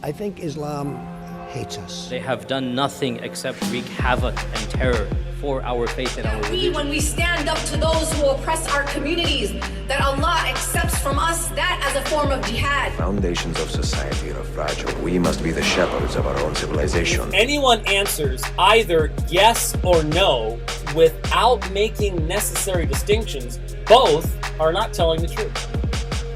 I think Islam hates us. They have done nothing except wreak havoc and terror for our faith and our religion. When we stand up to those who oppress our communities, that Allah accepts from us that as a form of jihad. Foundations of society are fragile. We must be the shepherds of our own civilization. If anyone answers either yes or no without making necessary distinctions, both are not telling the truth.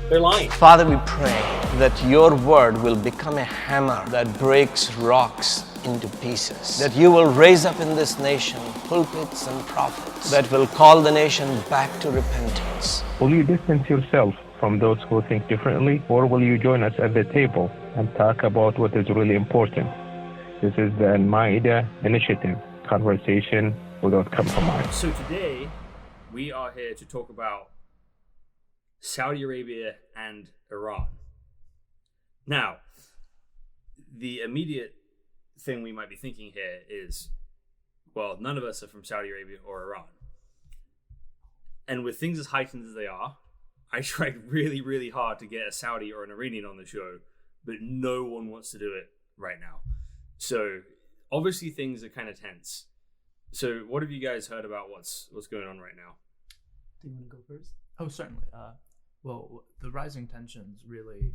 They're lying. Father, we pray that your word will become a hammer that breaks rocks into pieces. That you will raise up in this nation pulpits and prophets that will call the nation back to repentance. Will you distance yourself from those who think differently, or will you join us at the table and talk about what is really important? This is the Al-Ma'idah Initiative, conversation without compromise. So today, we are here to talk about Saudi Arabia and Iran. Now, the immediate thing we might be thinking here is, well, none of us are from Saudi Arabia or Iran. And with things as heightened as they are, I tried really, really hard to get a Saudi or an Iranian on the show, but no one wants to do it right now. So obviously things are kind of tense. So what have you guys heard about what's going on right now? Do you want to go first? Oh, certainly. Well, the rising tensions really,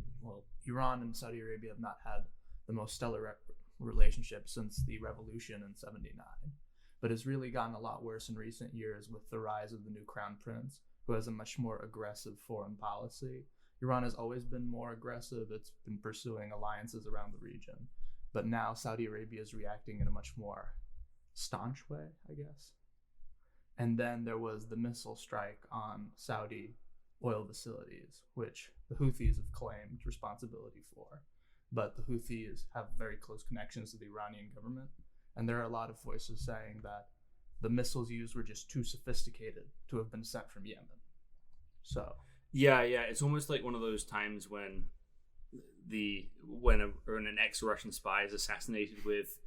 Iran and Saudi Arabia have not had the most stellar relationship since the revolution in '79, but it's really gotten a lot worse in recent years with the rise of the new crown prince, who has a much more aggressive foreign policy. Iran has always been more aggressive. It's been pursuing alliances around the region, but now Saudi Arabia is reacting in a much more staunch way, I guess. And then there was the missile strike on Saudi oil facilities, which the Houthis have claimed responsibility for. But the Houthis have very close connections to the Iranian government, and there are a lot of voices saying that the missiles used were just too sophisticated to have been sent from Yemen. So yeah, it's almost like one of those times when an ex-Russian spy is assassinated with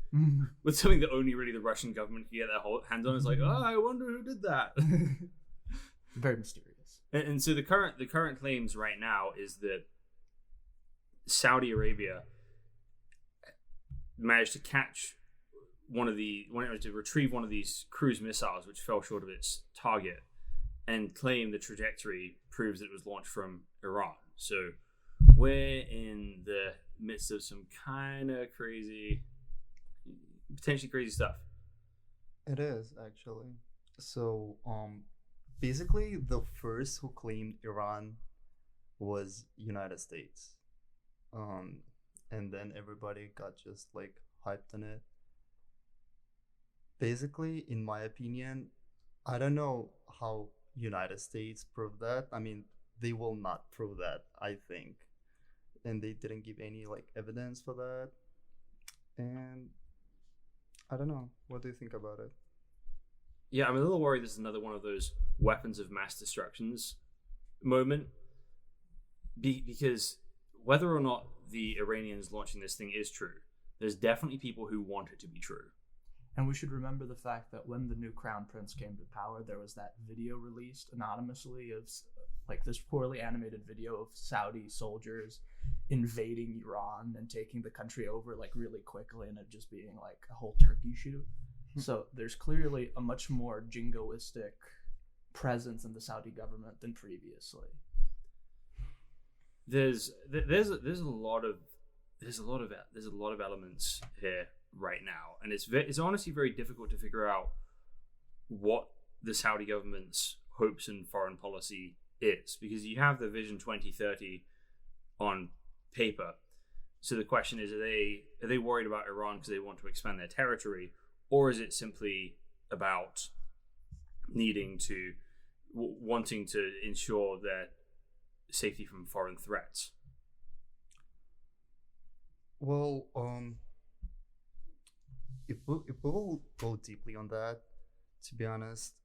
something that only really the Russian government can get their hands on. It's like, oh, I wonder who did that. Very mysterious. And so the current claims right now is that Saudi Arabia managed to retrieve one of these cruise missiles, which fell short of its target, and claim the trajectory proves that it was launched from Iran. So we're in the midst of some kind of potentially crazy stuff. It is, actually. So, basically, the first who claimed Iran was United States. And then everybody got just like hyped on it. Basically, in my opinion, I don't know how United States proved that. I mean, they will not prove that, I think. And they didn't give any like evidence for that. And I don't know. What do you think about it? Yeah, I'm a little worried this is another one of those weapons of mass destructions moment. Because whether or not the Iranians launching this thing is true, there's definitely people who want it to be true. And we should remember the fact that when the new crown prince came to power, there was that video released anonymously of like this poorly animated video of Saudi soldiers invading Iran and taking the country over like really quickly, and it just being like a whole turkey shoot. So there's clearly a much more jingoistic presence in the Saudi government than previously. There's a lot of elements here right now, and it's honestly very difficult to figure out what the Saudi government's hopes and foreign policy is, because you have the Vision 2030 on paper. So the question is, are they worried about Iran because they want to expand their territory, or is it simply about wanting to ensure their safety from foreign threats? Well, if we will go deeply on that, to be honest,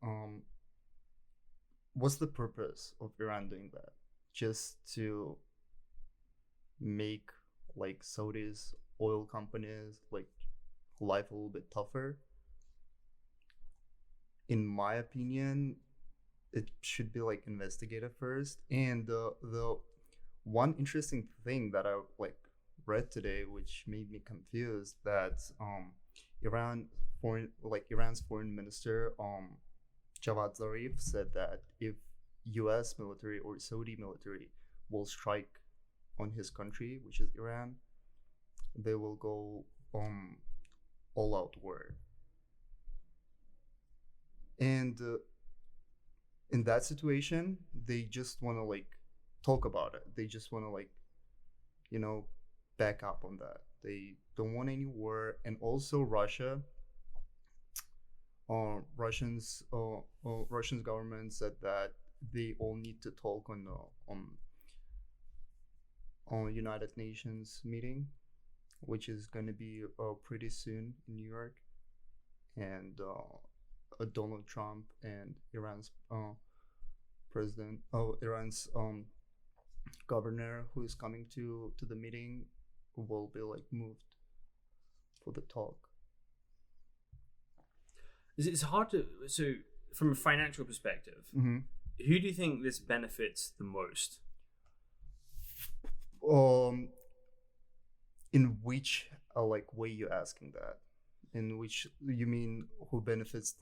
what's the purpose of Iran doing that? Just to make like Saudi's oil companies like life a little bit tougher? In my opinion, it should be like investigated first. And the one interesting thing that I like read today, which made me confused, that Iran's foreign minister Javad Zarif said that if U.S. military or Saudi military will strike on his country, which is Iran, they will go all out war. And in that situation, they just want to like talk about it. They just want to like, back up on that. They don't want any war. And also Russian government said that they all need to talk on United Nations meeting, which is going to be pretty soon in New York. And Donald Trump and Iran's governor, who is coming to the meeting, will be like moved for the talk. It's hard to, so from a financial perspective, Mm-hmm. who do you think this benefits the most? In which way you asking that? In which you mean who benefits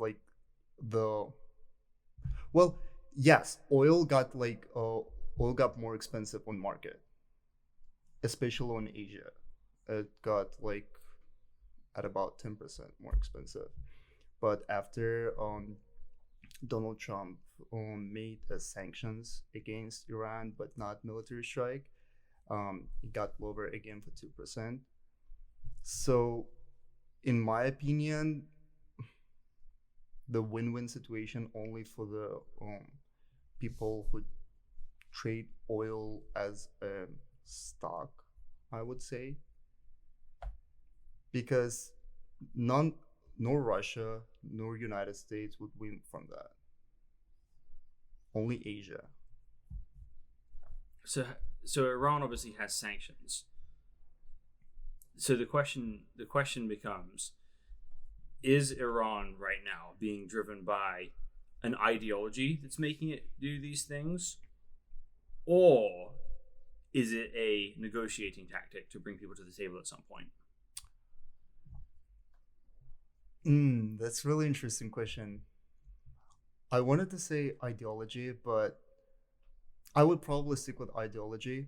well, yes, oil got more expensive on market, especially on Asia. It got at about 10% more expensive. But after Donald Trump made sanctions against Iran, but not military strike, it got lower again for 2%. So, in my opinion, the win-win situation only for the people who trade oil as a stock, I would say, because nor Russia nor United States would win from that. Only Asia. So Iran obviously has sanctions. So the question becomes, is Iran right now being driven by an ideology that's making it do these things? Or is it a negotiating tactic to bring people to the table at some point? That's a really interesting question. I wanted to say ideology, but I would probably stick with ideology,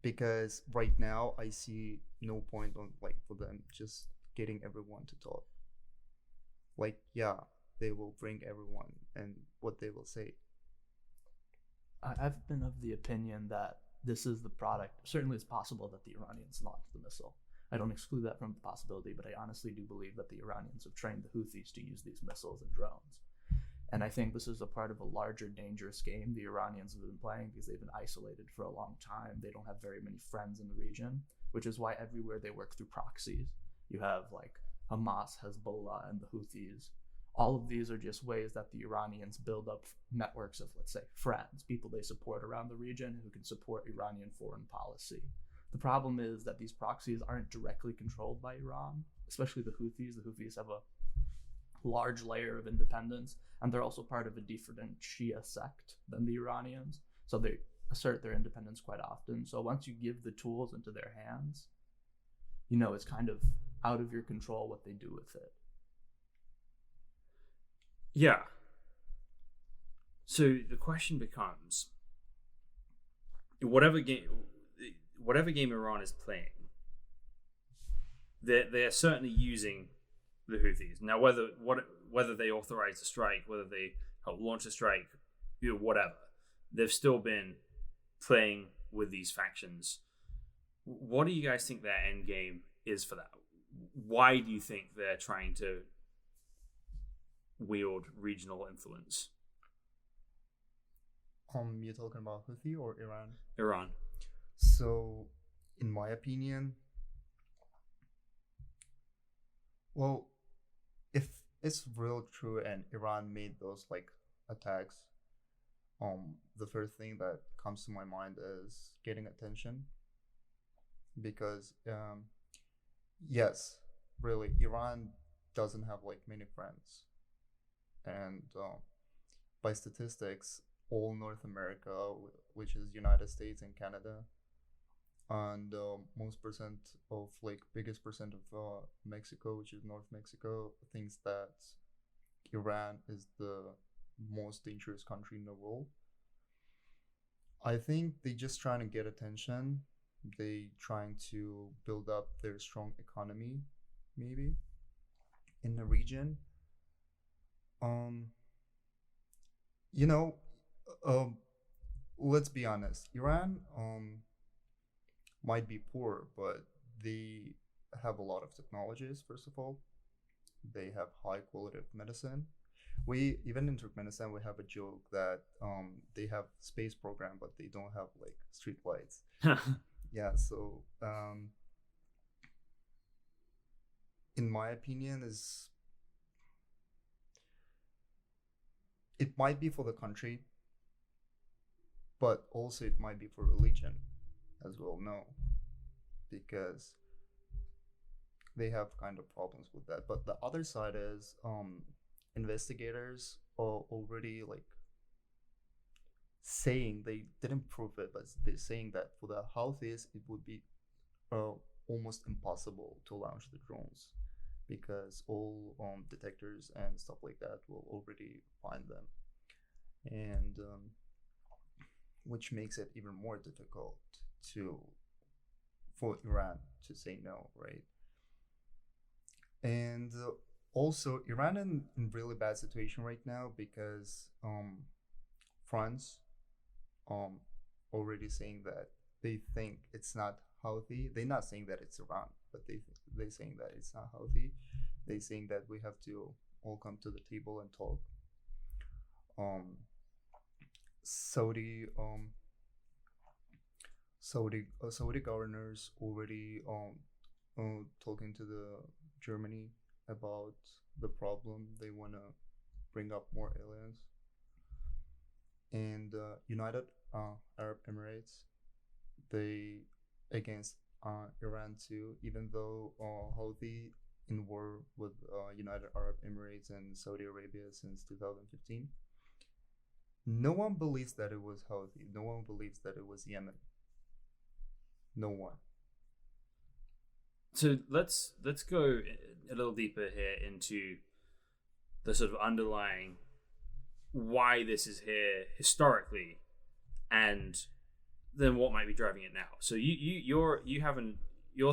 because right now I see no point on for them just getting everyone to talk. Yeah, they will bring everyone and what they will say. I've been of the opinion that this is the product. Certainly it's possible that the Iranians launched the missile. I don't exclude that from the possibility, but I honestly do believe that the Iranians have trained the Houthis to use these missiles and drones. And I think this is a part of a larger dangerous game the Iranians have been playing, because they've been isolated for a long time. They don't have very many friends in the region, which is why everywhere they work through proxies. You have Hamas, Hezbollah, and the Houthis. All of these are just ways that the Iranians build up networks of, let's say, friends, people they support around the region who can support Iranian foreign policy. The problem is that these proxies aren't directly controlled by Iran, especially the Houthis. The Houthis have a large layer of independence, and they're also part of a different Shia sect than the Iranians. So they assert their independence quite often. So once you give the tools into their hands, it's kind of out of your control what they do with it. Yeah. So the question becomes, whatever game Iran is playing, they are certainly using the Houthis. Now, whether they authorize the strike, whether they help launch the strike, whatever, they've still been playing with these factions. What do you guys think their end game is for that? Why do you think they're trying to wield regional influence? You're talking about Houthi or Iran? Iran. So, in my opinion, well, if it's real true and Iran made those attacks, the first thing that comes to my mind is getting attention, because yes, really, Iran doesn't have many friends, and by statistics, all North America, which is United States and Canada, and most percent of like biggest percent of Mexico, which is North Mexico, thinks that Iran is the most dangerous country in the world. I think they just trying to get attention. They trying to build up their strong economy, maybe, in the region. You know, let's be honest. Iran might be poor, but they have a lot of technologies. First of all, they have high quality of medicine. We even in Turkmenistan we have a joke that they have space program, but they don't have like street lights. Yeah, so in my opinion, is it might be for the country, but also it might be for religion as well. No, because they have kind of problems with that. But the other side is investigators are already like saying, they didn't prove it, but they're saying that for the Houthis it would be almost impossible to launch the drones, because all detectors and stuff like that will already find them, and which makes it even more difficult for Iran to say no, right? And also Iran in really bad situation right now, because France already saying that they think it's not healthy. They're not saying that it's Iran, but they're saying that it's not healthy. They're saying that we have to all come to the table and talk. Saudi governors already talking to the Germany about the problem. They want to bring up more aliens. And United Arab Emirates, they against Iran too, even though Houthi in war with United Arab Emirates and Saudi Arabia since 2015. No one believes that it was Houthi. No one believes that it was Yemen. No one. So let's go a little deeper here into the sort of underlying why this is here historically, and then what might be driving it now. So your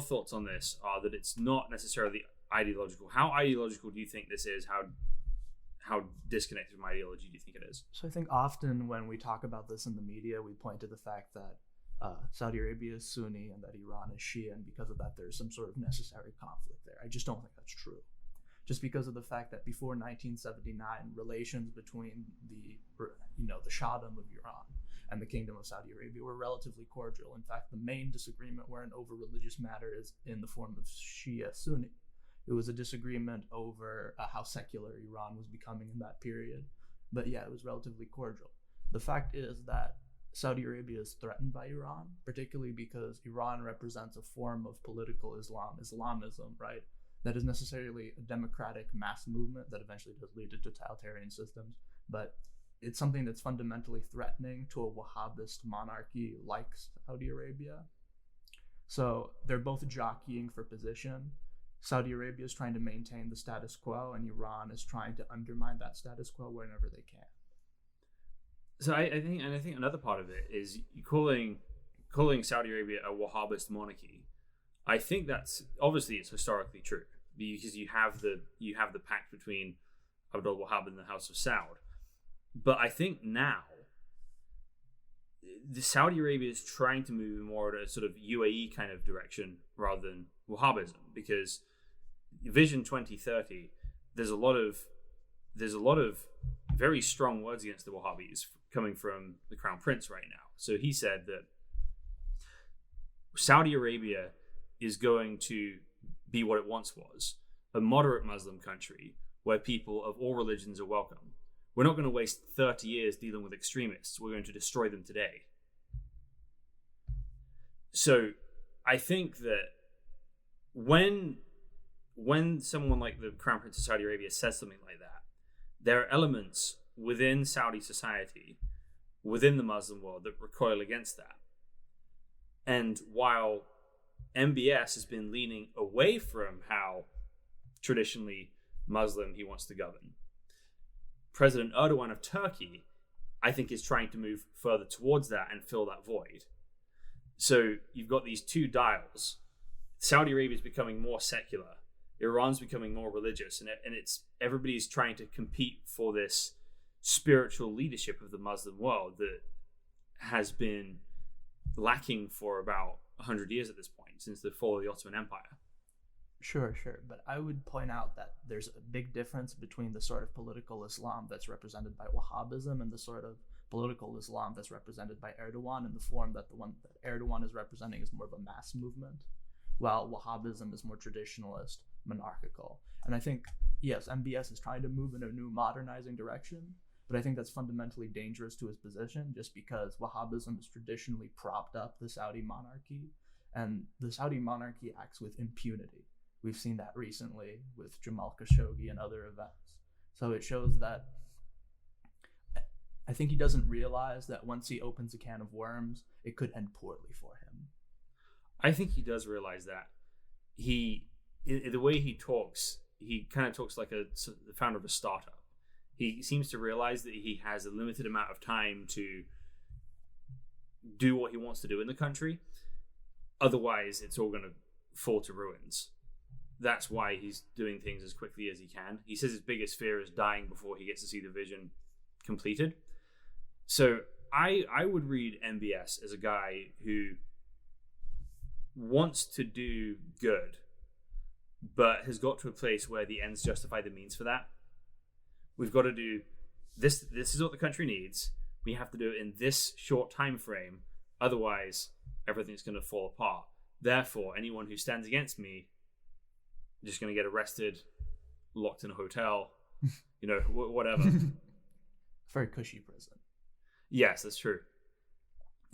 thoughts on this are that it's not necessarily ideological. How ideological do you think this is? How disconnected from ideology do you think it is? So I think often when we talk about this in the media, we point to the fact that Saudi Arabia is Sunni and that Iran is Shia, and because of that there's some sort of necessary conflict there. I just don't think that's true. Just because of the fact that before 1979, relations between the Shahdom of Iran and the Kingdom of Saudi Arabia were relatively cordial. In fact, the main disagreement weren't over religious matters in the form of Shia Sunni. It was a disagreement over how secular Iran was becoming in that period. But yeah, it was relatively cordial. The fact is that Saudi Arabia is threatened by Iran, particularly because Iran represents a form of political Islamism, right? That is necessarily a democratic mass movement that eventually does lead to totalitarian systems, but it's something that's fundamentally threatening to a Wahhabist monarchy like Saudi Arabia. So they're both jockeying for position. Saudi Arabia is trying to maintain the status quo, and Iran is trying to undermine that status quo whenever they can. So I think another part of it is calling Saudi Arabia a Wahhabist monarchy. I think that's obviously it's historically true, because you have the pact between Abdul Wahhab and the House of Saud. But I think now the Saudi Arabia is trying to move more to a sort of UAE kind of direction rather than Wahhabism, because Vision 2030, there's a lot of very strong words against the Wahhabis coming from the Crown Prince right now. So he said that Saudi Arabia is going to be what it once was, a moderate Muslim country where people of all religions are welcome. We're not going to waste 30 years dealing with extremists. We're going to destroy them today. So I think that when someone like the Crown Prince of Saudi Arabia says something like that, there are elements within Saudi society, within the Muslim world, that recoil against that. And while MBS has been leaning away from how traditionally Muslim he wants to govern, President Erdogan of Turkey, I think, is trying to move further towards that and fill that void. So you've got these two dials. Saudi Arabia is becoming more secular. Iran's becoming more religious, and it's everybody's trying to compete for this spiritual leadership of the Muslim world that has been lacking for about 100 years at this point, since the fall of the Ottoman Empire. Sure. But I would point out that there's a big difference between the sort of political Islam that's represented by Wahhabism and the sort of political Islam that's represented by Erdogan, in the form that the one that Erdogan is representing is more of a mass movement, while Wahhabism is more traditionalist, monarchical. And I think, yes, MBS is trying to move in a new modernizing direction, but I think that's fundamentally dangerous to his position, just because Wahhabism has traditionally propped up the Saudi monarchy, and the Saudi monarchy acts with impunity. We've seen that recently with Jamal Khashoggi and other events. So it shows that I think he doesn't realize that once he opens a can of worms, it could end poorly for him. I think he does realize that. The way he talks, he kind of talks like the founder of a startup. He seems to realize that he has a limited amount of time to do what he wants to do in the country. Otherwise, it's all going to fall to ruins. That's why he's doing things as quickly as he can. He says his biggest fear is dying before he gets to see the vision completed. So I would read MBS as a guy who wants to do good, but has got to a place where the ends justify the means for that. We've got to do this. This is what the country needs. We have to do it in this short time frame. Otherwise, everything's going to fall apart. Therefore, anyone who stands against me is just going to get arrested, locked in a hotel, whatever. Very cushy prison. Yes, that's true.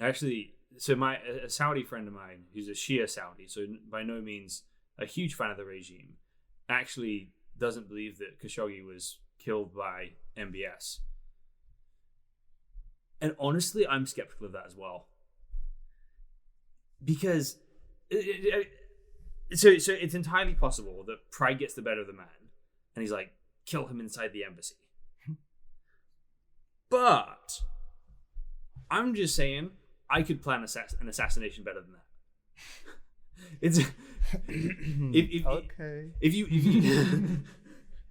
Actually, so a Saudi friend of mine, who's a Shia Saudi, so by no means a huge fan of the regime, actually doesn't believe that Khashoggi was killed by MBS. And honestly, I'm skeptical of that as well. Because so it's entirely possible that pride gets the better of the man, and he's like, kill him inside the embassy. But I'm just saying, I could plan an assassination better than that. It's okay. If you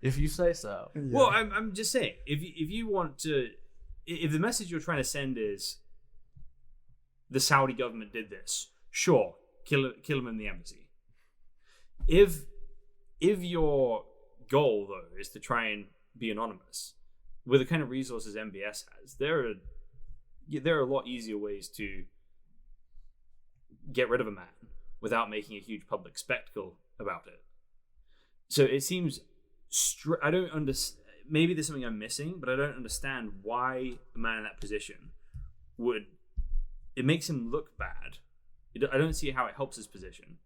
if you say so. Yeah. Well, I'm just saying, if you want to, if the message you're trying to send is the Saudi government did this, sure, kill him in the embassy. If your goal though is to try and be anonymous, with the kind of resources MBS has, there are a lot easier ways to get rid of a man without making a huge public spectacle about it. So it seems I don't understand. Maybe there's something I'm missing, but I don't understand why a man in that position would. It makes him look bad. I don't see how it helps his position,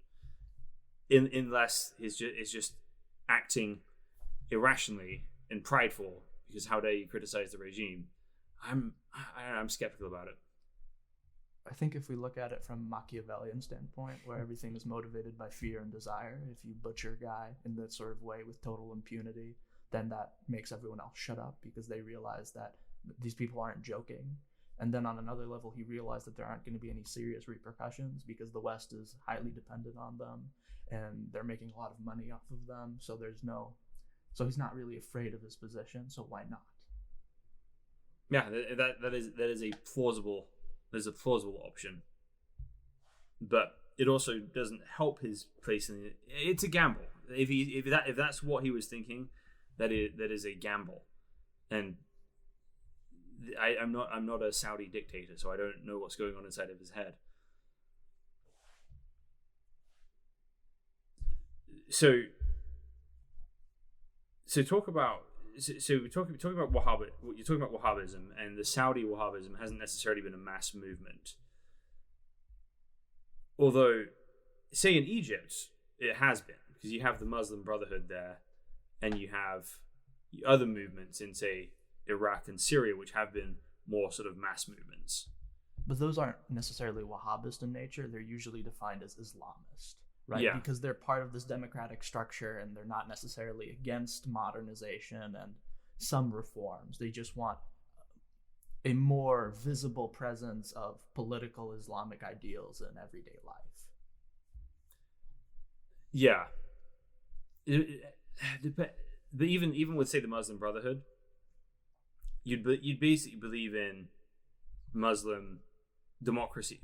unless it's just acting irrationally and prideful. Because how dare you criticize the regime? I'm skeptical about it. I think if we look at it from a Machiavellian standpoint, where everything is motivated by fear and desire, if you butcher a guy in that sort of way with total impunity, then that makes everyone else shut up because they realize that these people aren't joking. And then on another level, he realized that there aren't going to be any serious repercussions because the West is highly dependent on them and they're making a lot of money off of them. So he's not really afraid of his position. So why not? Yeah, that is a plausible. There's a plausible option, but it also doesn't help his place in it. It's a gamble. If that's what he was thinking, that is a gamble, and I'm not a Saudi dictator, so I don't know what's going on inside of his head. So talk about. So we're talking about Wahhabism. You're talking about Wahhabism, and the Saudi Wahhabism hasn't necessarily been a mass movement. Although, say in Egypt, it has been, because you have the Muslim Brotherhood there, and you have other movements in, say, Iraq and Syria, which have been more sort of mass movements. but those aren't necessarily Wahhabist in nature. They're usually defined as Islamist, right? Yeah. Because they're part of this democratic structure and they're not necessarily against modernization and some reforms. They just want a more visible presence of political Islamic ideals in everyday life. Yeah. But even with, say, the Muslim Brotherhood, you'd basically believe in Muslim democratic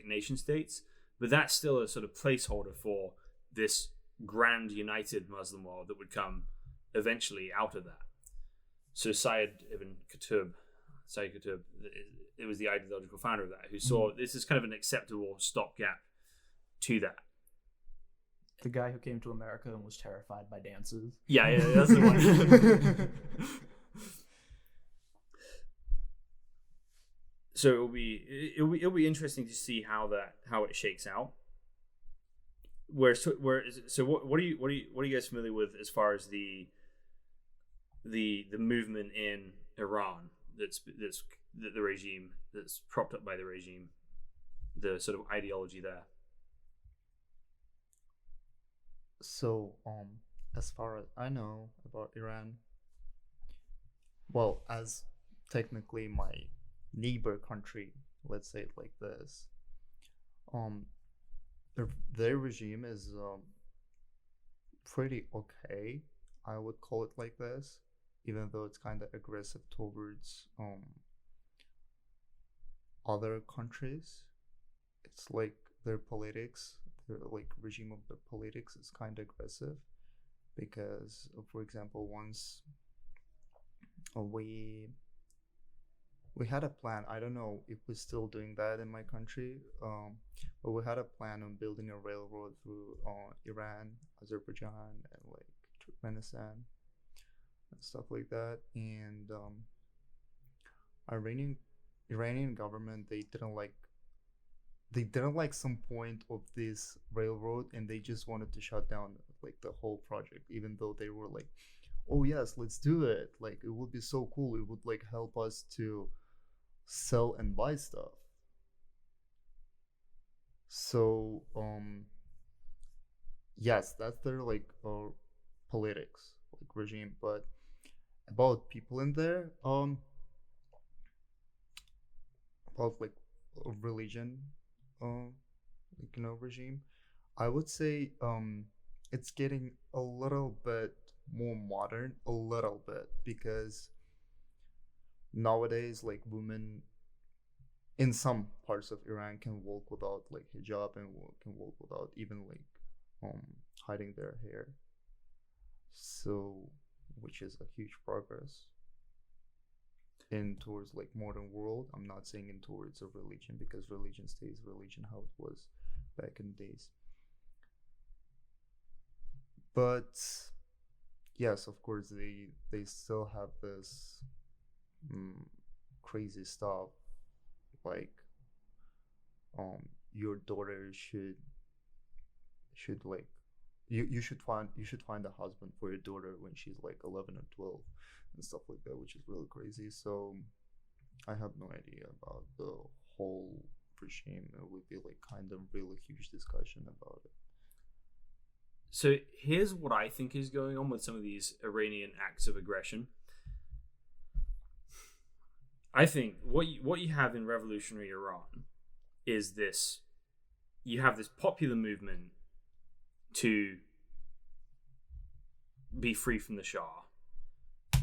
nation states, but that's still a sort of placeholder for this grand united Muslim world that would come eventually out of that. So Sayyid Qutb, it was the ideological founder of that, who saw this as kind of an acceptable stopgap to that. The guy who came to America and was terrified by dances. Yeah, that's the one. So it'll be interesting to see how it shakes out. What are you guys familiar with as far as the movement in Iran that's the regime that's propped up by the regime, the sort of ideology there? So, as far as I know about Iran, well, as technically my neighbor country, let's say it like this, their regime is pretty okay. I would call it like this, even though it's kind of aggressive towards other countries. It's like their politics. The regime of the politics is kind of aggressive because, for example, once we had a plan. I don't know if we're still doing that in my country, but we had a plan on building a railroad through Iran, Azerbaijan, and like Turkmenistan and stuff like that. And Iranian government, they didn't like some point of this railroad, and they just wanted to shut down like the whole project, even though they were like, oh yes, let's do it, like it would be so cool, it would like help us to sell and buy stuff. So yes, that's their like politics, like regime. But about people in there, about like religion, regime, I would say it's getting a little bit more modern, a little bit, because nowadays like women in some parts of Iran can walk without like hijab and can walk without even like hiding their hair, so which is a huge progress in towards like modern world. I'm not saying in towards a religion, because religion stays religion how it was back in the days. But yes, of course they still have this crazy stuff like your daughter should like you should find a husband for your daughter when she's like 11 or 12 and stuff like that, which is really crazy. So I have no idea about the whole regime. It would be like kind of really huge discussion about it. So here's what I think is going on with some of these Iranian acts of aggression. I think what you have in revolutionary Iran is this: you have this popular movement to be free from the Shah,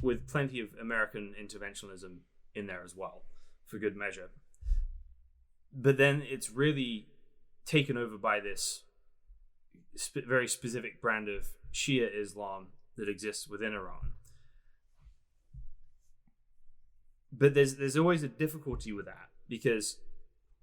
with plenty of American interventionism in there as well, for good measure. But then it's really taken over by this very specific brand of Shia Islam that exists within Iran. But there's always a difficulty with that, because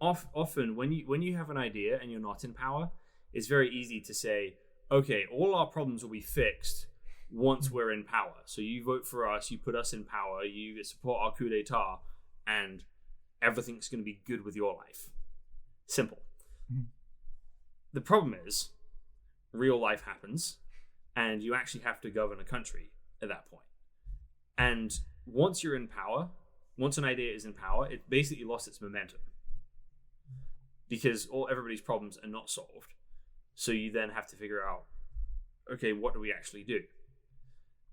often when you have an idea and you're not in power, it's very easy to say, okay, all our problems will be fixed once we're in power. So you vote for us, you put us in power, you support our coup d'etat, and everything's going to be good with your life. Simple. Mm-hmm. The problem is, real life happens, and you actually have to govern a country at that point. And once you're in power, once an idea is in power, it basically lost its momentum. because everybody's problems are not solved. So you then have to figure out, okay, what do we actually do?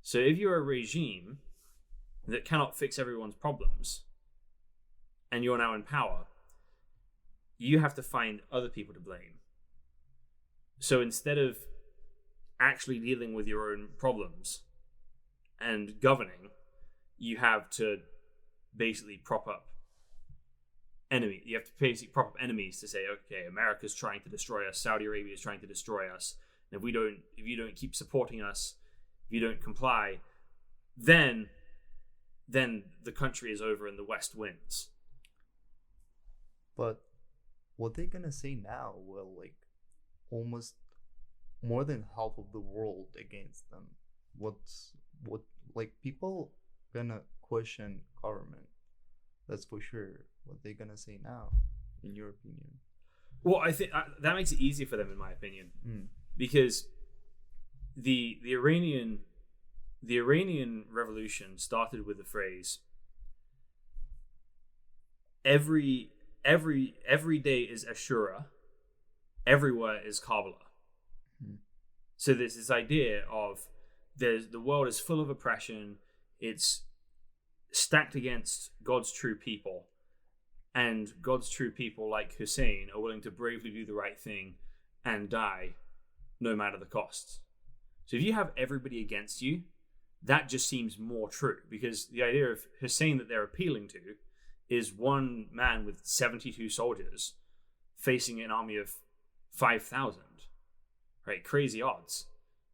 So if you're a regime that cannot fix everyone's problems, and you're now in power, you have to find other people to blame. So instead of actually dealing with your own problems and governing, you have to basically prop up enemies. You have to basically prop up enemies to say, okay, America's trying to destroy us, Saudi Arabia is trying to destroy us, and if you don't keep supporting us, if you don't comply, then the country is over and the West wins. But what they gonna say now? Well, like almost more than half of the world against them. What like people gonna question government? That's for sure. What they gonna say now, in your opinion? Well, I think that makes it easier for them, in my opinion, because the Iranian Revolution started with the phrase every day is Ashura, everywhere is Kabbalah. So there's this idea of the world is full of oppression, it's stacked against God's true people, and God's true people like Hussein are willing to bravely do the right thing and die no matter the cost. So if you have everybody against you, that just seems more true, because the idea of Hussein that they're appealing to is one man with 72 soldiers facing an army of 5,000, right? Crazy odds.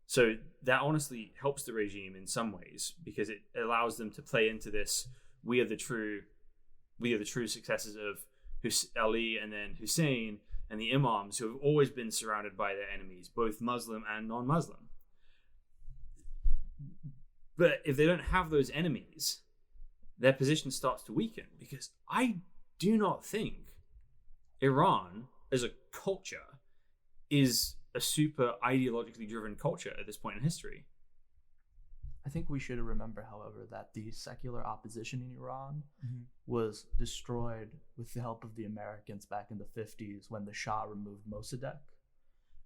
So that honestly helps the regime in some ways, because it allows them to play into this, we are the true successors of Ali and then Hussein and the Imams, who have always been surrounded by their enemies, both Muslim and non-Muslim. But if they don't have those enemies, their position starts to weaken, because I do not think Iran as a culture is a super ideologically driven culture at this point in history. I think we should remember, however, that the secular opposition in Iran was destroyed with the help of the Americans back in the 50s when the Shah removed Mossadegh.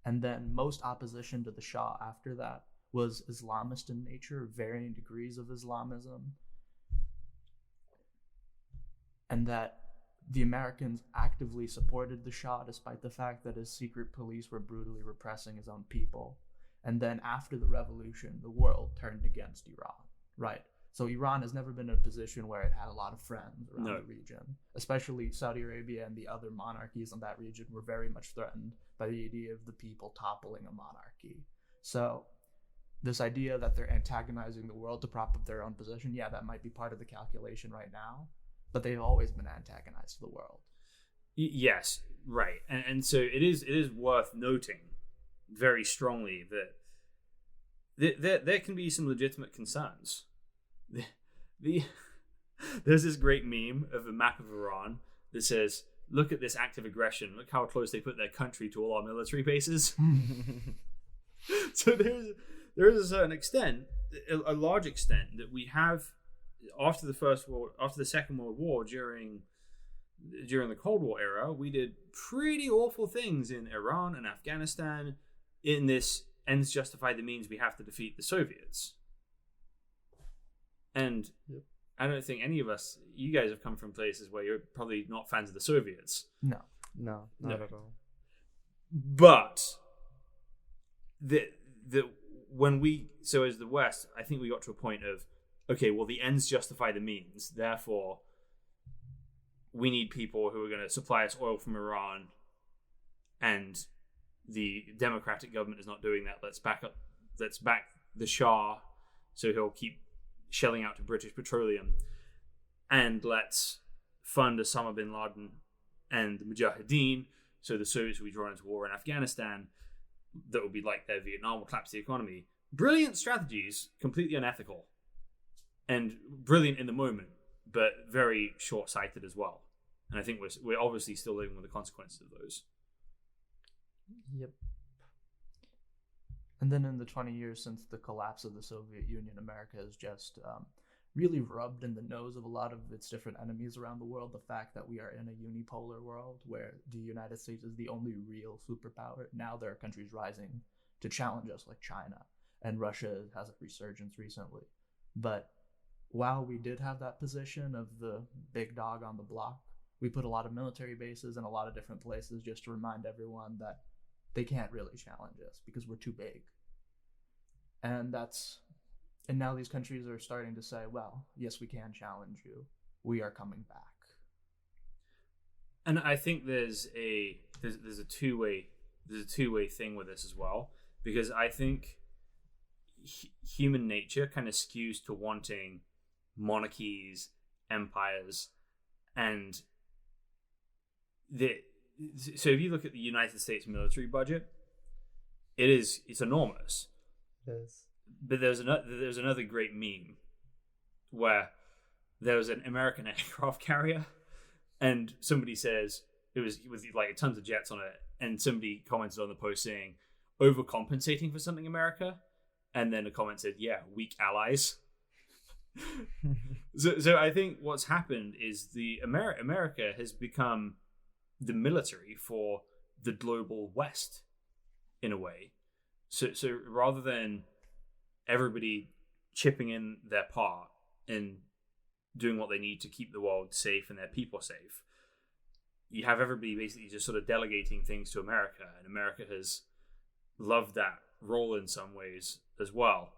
And then most opposition to the Shah after that was Islamist in nature, varying degrees of Islamism. And that the Americans actively supported the Shah despite the fact that his secret police were brutally repressing his own people. And then after the revolution, the world turned against Iran, right? So Iran has never been in a position where it had a lot of friends around the region. Especially Saudi Arabia and the other monarchies in that region were very much threatened by the idea of the people toppling a monarchy. So this idea that they're antagonizing the world to prop up their own position, yeah, that might be part of the calculation right now, but they've always been antagonized to the world. Yes, right. And so it is worth noting very strongly that there can be some legitimate concerns. There's this great meme of a map of Iran that says, look at this act of aggression, look how close they put their country to all our military bases. So there is a certain extent, a large extent, that we have after the Second World War, during the Cold War era, we did pretty awful things in Iran and Afghanistan. In this ends justify the means, we have to defeat the Soviets. And I don't think any of us, you guys have come from places where you're probably not fans of the Soviets. No, not at all. But as the West, I think we got to a point of, okay, well, the ends justify the means. Therefore, we need people who are going to supply us oil from Iran, and the democratic government is not doing that. Let's back the Shah, so he'll keep shelling out to British Petroleum, and let's fund Osama bin Laden and the Mujahideen, so the Soviets will be drawn into war in Afghanistan. That will be like their Vietnam, will collapse the economy. Brilliant strategies, completely unethical, and brilliant in the moment, but very short-sighted as well. And I think we're obviously still living with the consequences of those. Yep. And then in the 20 years since the collapse of the Soviet Union, America has just really rubbed in the nose of a lot of its different enemies around the world the fact that we are in a unipolar world where the United States is the only real superpower. Now there are countries rising to challenge us, like China, and Russia has a resurgence recently. But while we did have that position of the big dog on the block, we put a lot of military bases in a lot of different places just to remind everyone that they can't really challenge us because we're too big. And now these countries are starting to say, well, yes, we can challenge you. We are coming back. And I think there's a two-way thing with this as well, because I think human nature kind of skews to wanting monarchies, empires, and so if you look at the United States military budget, it's enormous. Yes. But there's another great meme where there was an American aircraft carrier, and somebody says it was with like tons of jets on it, and somebody commented on the post saying overcompensating for something, America, and then a comment said, "Yeah, weak allies." So I think what's happened is America has become the military for the global West in a way. So rather than everybody chipping in their part and doing what they need to keep the world safe and their people safe, you have everybody basically just sort of delegating things to America, and America has loved that role in some ways as well.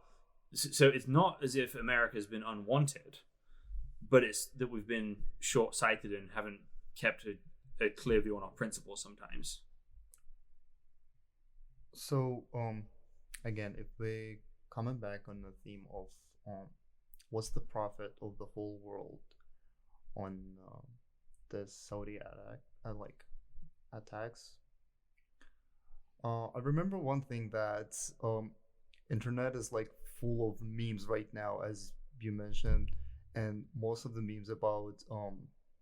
So it's not as if America has been unwanted, but it's that we've been short-sighted and haven't kept a clear view on our principles sometimes. So, again, if we coming back on the theme of what's the profit of the whole world on the Saudi attacks? I remember one thing that internet is like full of memes right now, as you mentioned, and most of the memes about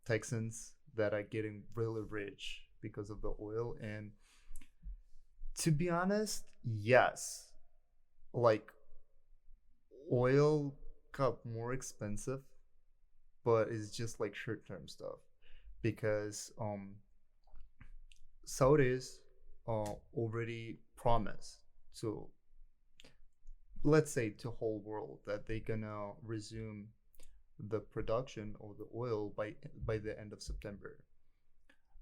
Texans that are getting really rich because of the oil. And to be honest, yes, like oil got more expensive, but it's just like short-term stuff because Saudis already promised to, let's say, to whole world that they're gonna resume the production of the oil by the end of September.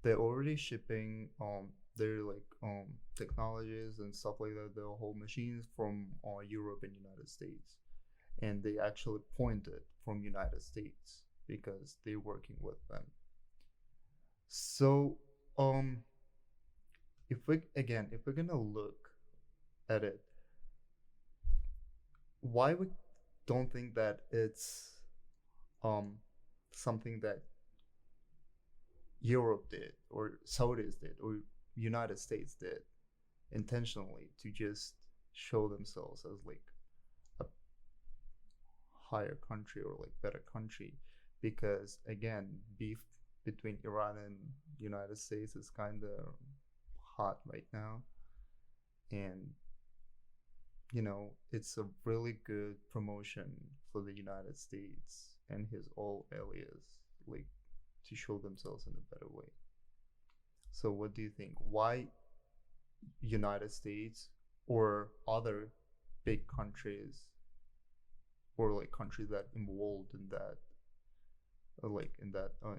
They're already shipping their technologies and stuff like that, the whole machines from Europe and United States, and they actually pointed from United States because they're working with them. So if we're gonna look at it, why we don't think that it's something that Europe did or Saudis did or United States did intentionally to just show themselves as like a higher country or like better country, because again, beef between Iran and United States is kind of hot right now, and it's a really good promotion for the United States and his all allies, like to show themselves in a better way. So what do you think? Why United States or other big countries or like countries that involved in that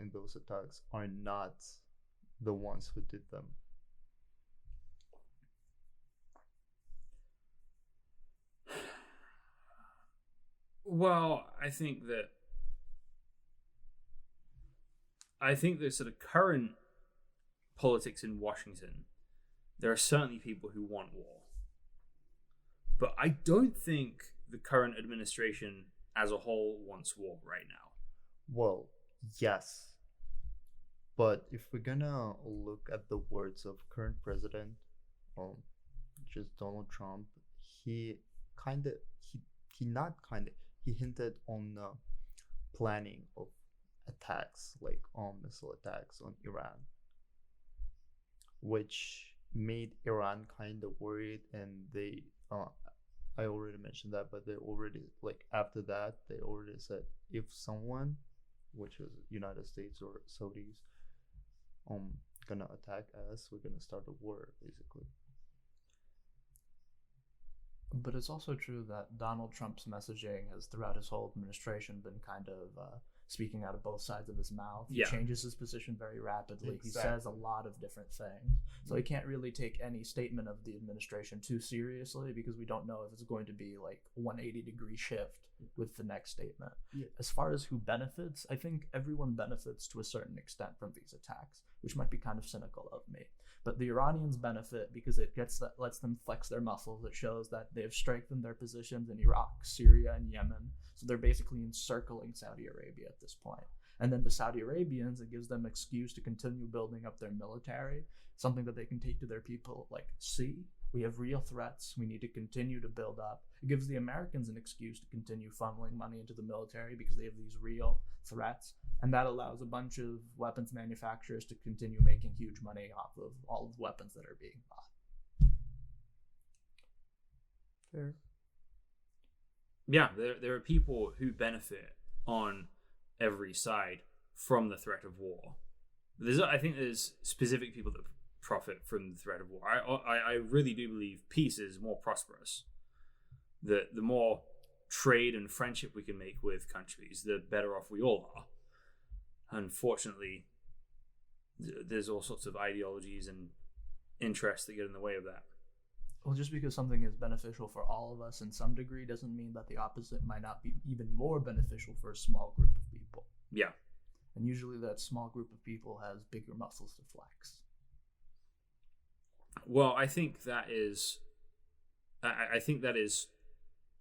in those attacks are not the ones who did them? Well, I think the sort of current politics in Washington, there are certainly people who want war. But I don't think the current administration as a whole wants war right now. Well, yes. But if we're gonna look at the words of current president, just Donald Trump, he hinted on the planning of attacks, like missile attacks on Iran, which made Iran kind of worried, and they I already mentioned that, but they already, like, after that, they already said if someone, which is United States or Saudis, gonna attack us, we're gonna start a war, basically. But it's also true that Donald Trump's messaging has, throughout his whole administration, been kind of speaking out of both sides of his mouth. He changes his position very rapidly. Exactly. He says a lot of different things. So he can't really take any statement of the administration too seriously, because we don't know if it's going to be like a 180-degree shift with the next statement. Yeah. As far as who benefits, I think everyone benefits to a certain extent from these attacks, which might be kind of cynical of me. But the Iranians benefit because it lets them flex their muscles. It shows that they have strengthened their positions in Iraq, Syria, and Yemen. So they're basically encircling Saudi Arabia at this point. And then the Saudi Arabians, it gives them an excuse to continue building up their military, something that they can take to their people, like, see, we have real threats, we need to continue to build up. It gives the Americans an excuse to continue funneling money into the military because they have these real threats. And that allows a bunch of weapons manufacturers to continue making huge money off of all of the weapons that are being bought. Fair. Yeah, there are people who benefit on every side from the threat of war. I think there's specific people that profit from the threat of war. I really do believe peace is more prosperous. The more trade and friendship we can make with countries, the better off we all are. Unfortunately, there's all sorts of ideologies and interests that get in the way of that. Well, just because something is beneficial for all of us in some degree doesn't mean that the opposite might not be even more beneficial for a small group of people. Yeah. And usually that small group of people has bigger muscles to flex. Well, I think that is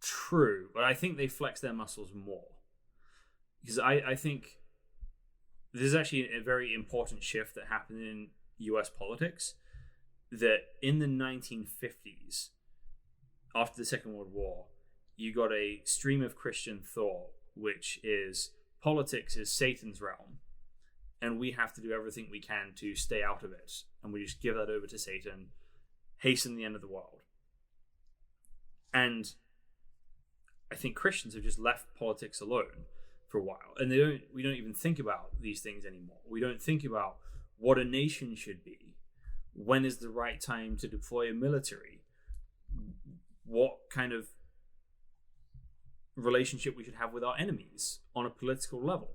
true, but I think they flex their muscles more. Because I think there's actually a very important shift that happened in US politics, that in the 1950s, after the Second World War, you got a stream of Christian thought, which is politics is Satan's realm, and we have to do everything we can to stay out of it, and we just give that over to Satan, hasten the end of the world. And I think Christians have just left politics alone for a while, and we don't even think about these things anymore. We don't think about what a nation should be. When is the right time to deploy a military? What kind of relationship we should have with our enemies on a political level?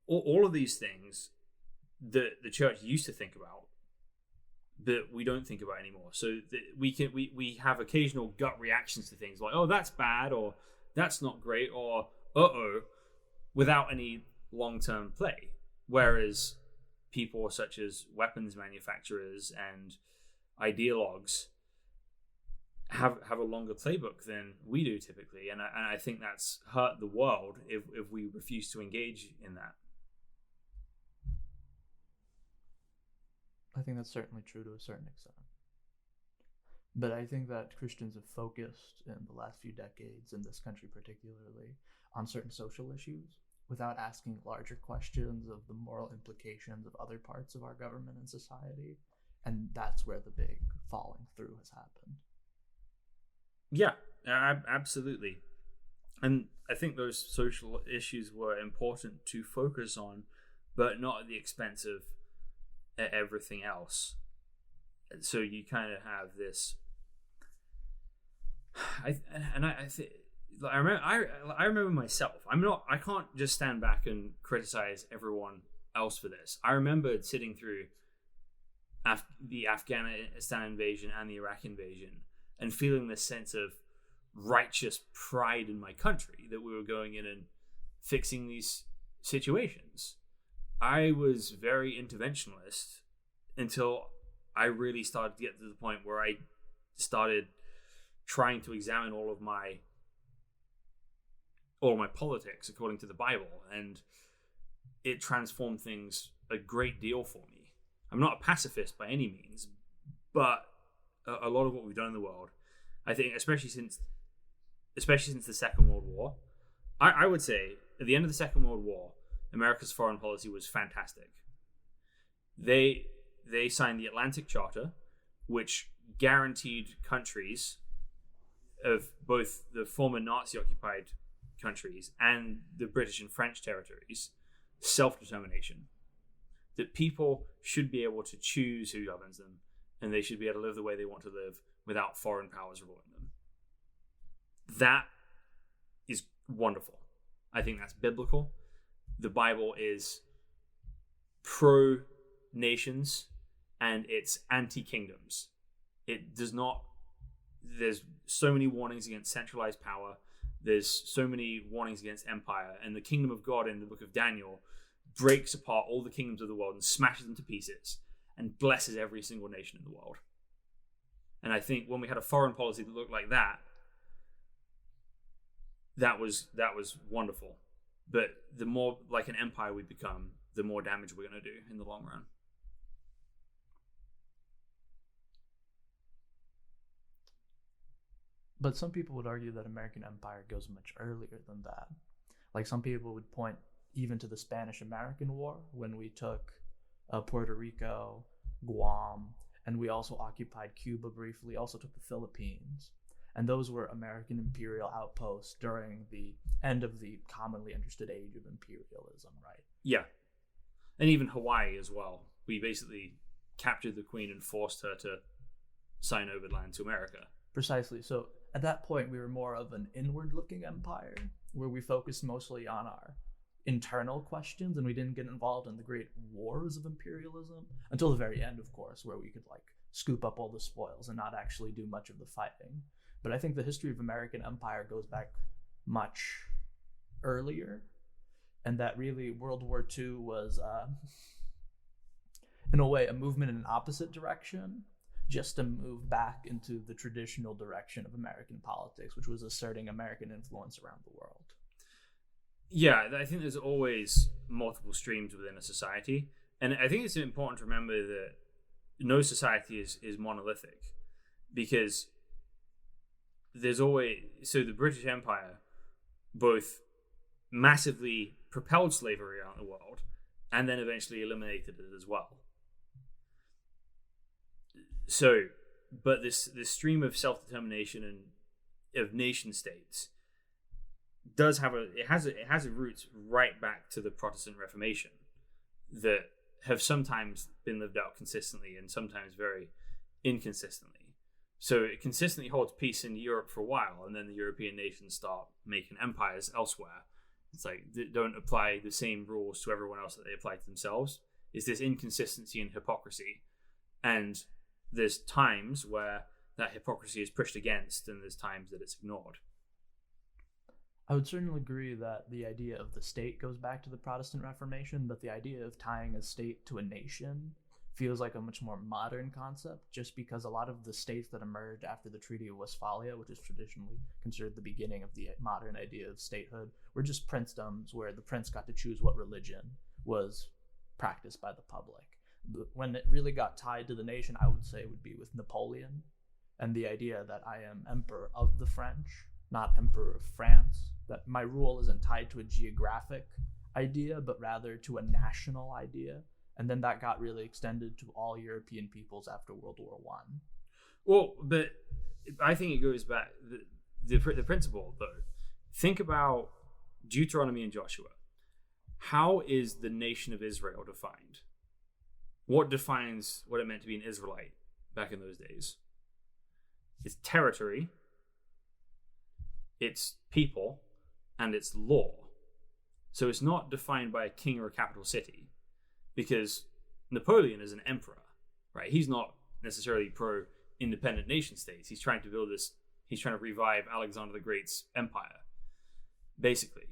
All of these things that the church used to think about, that we don't think about anymore. So that we have occasional gut reactions to things like, oh, that's bad, or that's not great, or uh-oh, without any long-term play. Whereas people such as weapons manufacturers and ideologues have a longer playbook than we do typically, and I think that's hurt the world if we refuse to engage in that. I think that's certainly true to a certain extent. But I think that Christians have focused in the last few decades, in this country particularly, on certain social issues without asking larger questions of the moral implications of other parts of our government and society. And that's where the big falling through has happened. Yeah, absolutely. And I think those social issues were important to focus on, but not at the expense of everything else. So you kind of have this. I remember myself. I can't just stand back and criticize everyone else for this. I remember sitting through the Afghanistan invasion and the Iraq invasion and feeling this sense of righteous pride in my country that we were going in and fixing these situations. I was very interventionalist until I really started to get to the point where I started trying to examine all of my politics according to the Bible, and it transformed things a great deal for me. I'm not a pacifist by any means, but a lot of what we've done in the world, I think, especially since the Second World War, I would say at the end of the Second World War, America's foreign policy was fantastic. They signed the Atlantic Charter, which guaranteed countries of both the former Nazi-occupied countries and the British and French territories, self-determination. That people should be able to choose who governs them, and they should be able to live the way they want to live without foreign powers ruling them. That is wonderful. I think that's biblical. The Bible is pro-nations and it's anti-kingdoms. It does not... There's so many warnings against centralized power. There's so many warnings against empire. And the kingdom of God in the book of Daniel breaks apart all the kingdoms of the world and smashes them to pieces and blesses every single nation in the world. And I think when we had a foreign policy that looked like that, that was wonderful. But the more like an empire we become, the more damage we're going to do in the long run. But some people would argue that American empire goes much earlier than that. Like some people would point even to the Spanish-American War, when we took Puerto Rico, Guam, and we also occupied Cuba briefly, also took the Philippines. And those were American imperial outposts during the end of the commonly understood age of imperialism, right? Yeah. And even Hawaii as well. We basically captured the queen and forced her to sign over land to America. Precisely. So at that point, we were more of an inward-looking empire, where we focused mostly on our internal questions, and we didn't get involved in the great wars of imperialism until the very end, of course, where we could like scoop up all the spoils and not actually do much of the fighting. But I think the history of American empire goes back much earlier, and that really World War II was, in a way, a movement in an opposite direction, just to move back into the traditional direction of American politics, which was asserting American influence around the world. Yeah, I think there's always multiple streams within a society. And I think it's important to remember that no society is monolithic, because there's always... So the British Empire both massively propelled slavery around the world and then eventually eliminated it as well. So, but this stream of self-determination and of nation states does have it has a roots right back to the Protestant Reformation that have sometimes been lived out consistently and sometimes very inconsistently. So it consistently holds peace in Europe for a while, and then the European nations start making empires elsewhere. It's like they don't apply the same rules to everyone else that they apply to themselves. It's this inconsistency and hypocrisy, and there's times where that hypocrisy is pushed against, and there's times that it's ignored. I would certainly agree that the idea of the state goes back to the Protestant Reformation, but the idea of tying a state to a nation feels like a much more modern concept, just because a lot of the states that emerged after the Treaty of Westphalia, which is traditionally considered the beginning of the modern idea of statehood, were just princedoms where the prince got to choose what religion was practiced by the public. When it really got tied to the nation, I would say would be with Napoleon and the idea that I am emperor of the French, not emperor of France, that my rule isn't tied to a geographic idea, but rather to a national idea. And then that got really extended to all European peoples after World War I. Well, but I think it goes back, the principle, though. Think about Deuteronomy and Joshua. How is the nation of Israel defined? What defines what it meant to be an Israelite back in those days? It's territory, it's people, and it's law. So it's not defined by a king or a capital city, because Napoleon is an emperor, right? He's not necessarily pro-independent nation states. He's trying to build this, he's trying to revive Alexander the Great's empire, basically.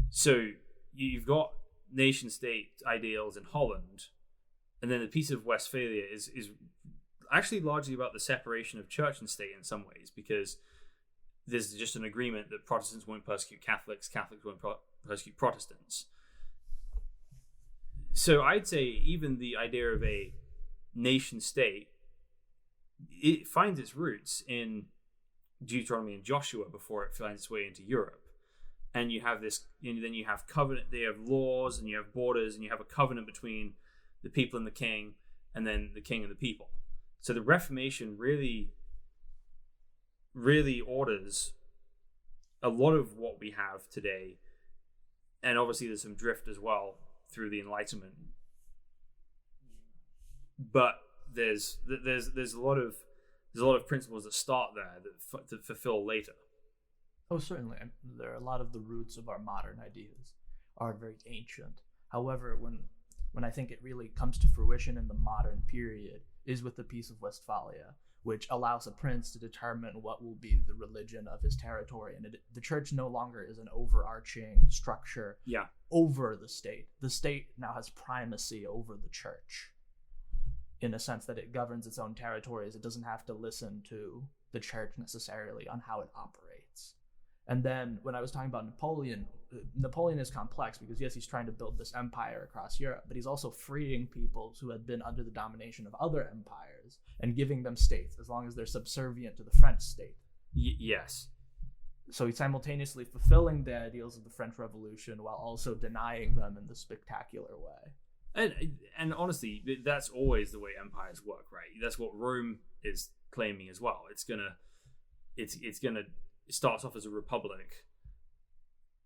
So you've got nation state ideals in Holland, and then the Peace of Westphalia is actually largely about the separation of church and state in some ways, because there's just an agreement that Protestants won't persecute Catholics, Catholics won't persecute Protestants. So I'd say even the idea of a nation state, it finds its roots in Deuteronomy and Joshua before it finds its way into Europe. And you have this, and then you have covenant, they have laws, and you have borders, and you have a covenant between the people and the king, and then the king and the people. So the Reformation really really orders a lot of what we have today, and obviously there's some drift as well through the Enlightenment. But there's a lot of principles that start there that fulfill later. Oh, certainly. There are a lot of the roots of our modern ideas are very ancient. However, when I think it really comes to fruition in the modern period is with the Peace of Westphalia, which allows a prince to determine what will be the religion of his territory. And the church no longer is an overarching structure over the state. The state now has primacy over the church, in a sense that it governs its own territories. It doesn't have to listen to the church necessarily on how it operates. And then when I was talking about Napoleon is complex because, yes, he's trying to build this empire across Europe, but he's also freeing peoples who had been under the domination of other empires and giving them states as long as they're subservient to the French state. Yes. So he's simultaneously fulfilling the ideals of the French Revolution while also denying them in the spectacular way. And honestly, that's always the way empires work, right? That's what Rome is claiming as well. It starts off as a republic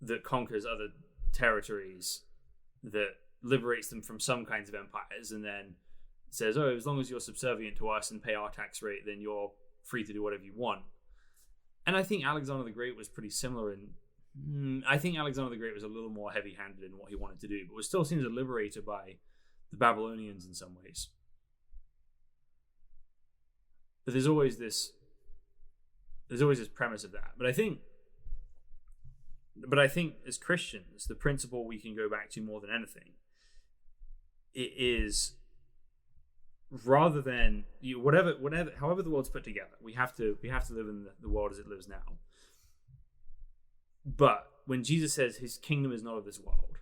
that conquers other territories, that liberates them from some kinds of empires, and then says, oh, as long as you're subservient to us and pay our tax rate, then you're free to do whatever you want. And I think Alexander the Great was pretty similar I think Alexander the Great was a little more heavy-handed in what he wanted to do, but was still seen as a liberator by the Babylonians in some ways. But there's always this premise of that. But I think as Christians, the principle we can go back to more than anything, it is rather than however the world's put together, we have to live in the world as it lives now. But when Jesus says his kingdom is not of this world,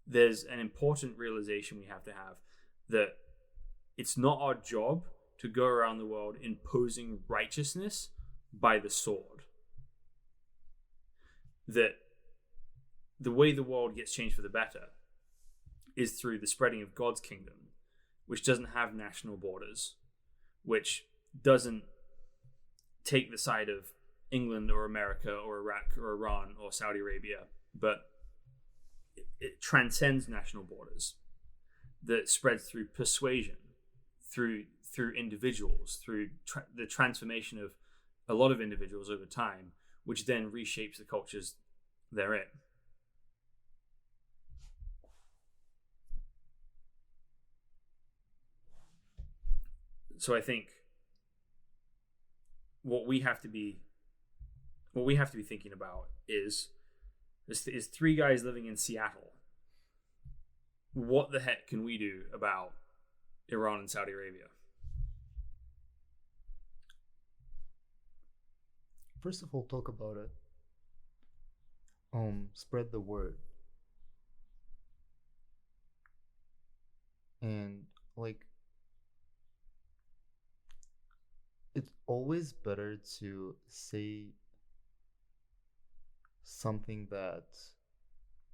there's an important realization we have to have that it's not our job to go around the world imposing righteousness by the sword. That the way the world gets changed for the better is through the spreading of God's kingdom, which doesn't have national borders, which doesn't take the side of England or America or Iraq or Iran or Saudi Arabia, but it transcends national borders, that spreads through persuasion, through individuals, through the transformation of a lot of individuals over time, which then reshapes the cultures they're in. So I think what we have to be thinking about is three guys living in Seattle. What the heck can we do about Iran and Saudi Arabia? First of all, talk about it. Spread the word. And it's always better to say something that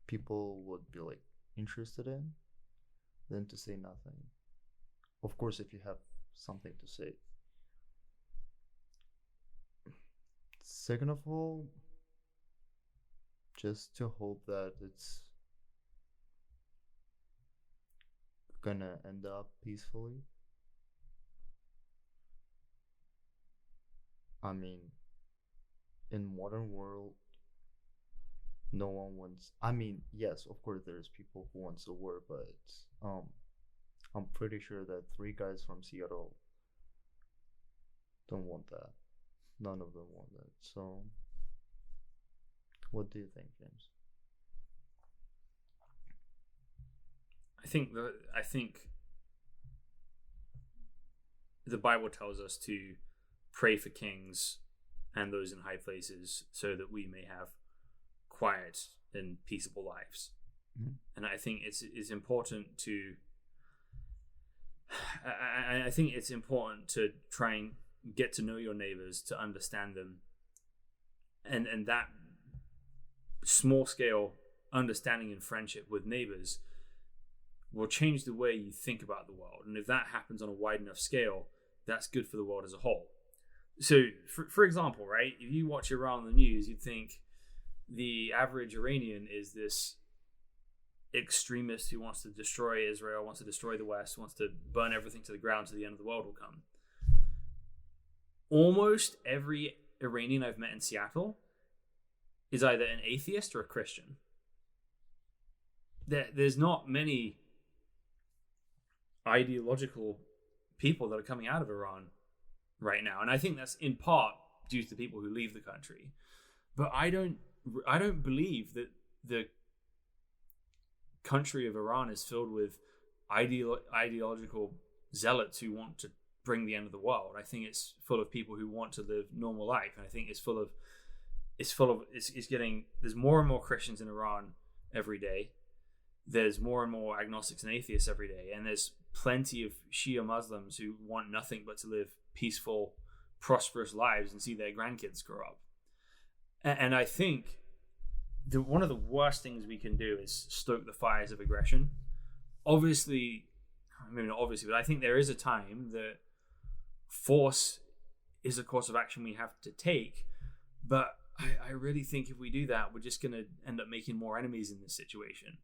people would be interested in than to say nothing. Of course, if you have something to say. Second of all, just to hope that it's gonna end up peacefully. I mean, in modern world, no one wants. I mean, yes, of course, there's people who wants the war, but I'm pretty sure that three guys from Seattle don't want that. None of them want that. So, what do you think, James? I think the Bible tells us to pray for kings and those in high places so that we may have quiet and peaceable lives. Mm-hmm. And I think it's important to I think it's important to try and get to know your neighbors, to understand them, and that small scale understanding and friendship with neighbors will change the way you think about the world. And if that happens on a wide enough scale, that's good for the world as a whole. So, for example, right, if you watch Iran on the news, you'd think the average Iranian is this extremist who wants to destroy Israel, wants to destroy the West, wants to burn everything to the ground so the end of the world will come. Almost every Iranian I've met in Seattle is either an atheist or a Christian. There's not many ideological people that are coming out of Iran right now, and I think that's in part due to the people who leave the country. But I don't believe that the country of Iran is filled with ideological zealots who want to bring the end of the world. I think it's full of people who want to live normal life, and I think it's getting, there's more and more Christians in Iran every day. There's more and more agnostics and atheists every day, and there's plenty of Shia Muslims who want nothing but to live peaceful, prosperous lives and see their grandkids grow up. And I think one of the worst things we can do is stoke the fires of aggression. Obviously, maybe not obviously, but I think there is a time that force is a course of action we have to take. But I really think if we do that, we're just going to end up making more enemies in this situation.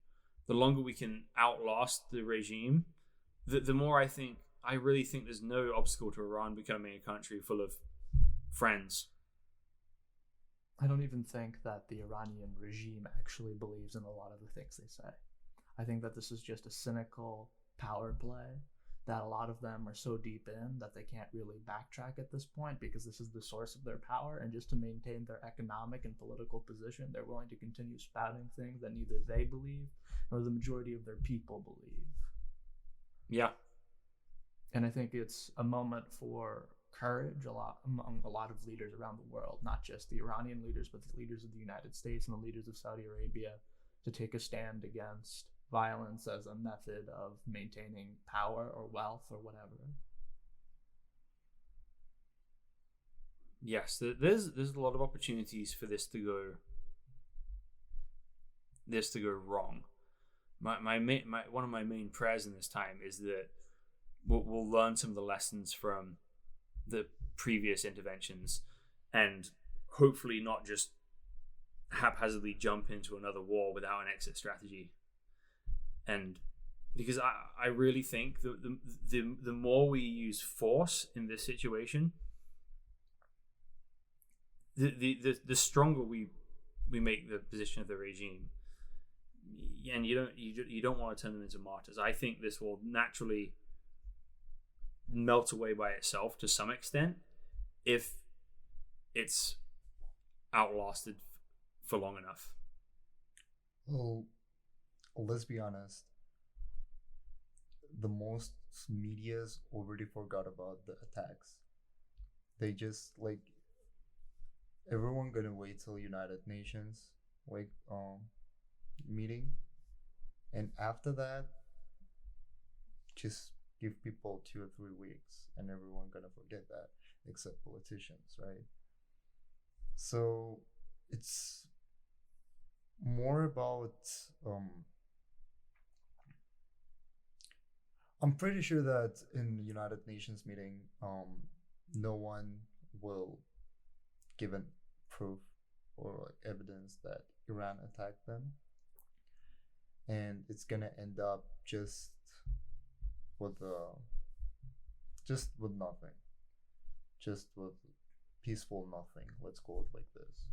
The longer we can outlast the regime, the more I really think there's no obstacle to Iran becoming a country full of friends. I don't even think that the Iranian regime actually believes in a lot of the things they say. I think that this is just a cynical power play that a lot of them are so deep in that they can't really backtrack at this point, because this is the source of their power, and just to maintain their economic and political position, they're willing to continue spouting things that neither they believe nor the majority of their people believe. Yeah. And I think it's a moment for courage among a lot of leaders around the world, not just the Iranian leaders, but the leaders of the United States and the leaders of Saudi Arabia, to take a stand against violence as a method of maintaining power or wealth or whatever. Yes, there's a lot of opportunities for this to go wrong. My one of my main prayers in this time is that we'll learn some of the lessons from the previous interventions, and hopefully not just haphazardly jump into another war without an exit strategy. And because I really think that the more we use force in this situation, the stronger we make the position of the regime. And you don't want to turn them into martyrs. I think this will naturally melt away by itself to some extent if it's outlasted for long enough. Well, let's be honest. The most media's already forgot about the attacks. They just everyone gonna wait till United Nations meeting, and after that, just give people 2 or 3 weeks, and everyone gonna forget that, except politicians, right? So it's more about I'm pretty sure that in the United Nations meeting, no one will give an proof or evidence that Iran attacked them, and it's gonna end up just with nothing, just with peaceful nothing. Let's call it like this,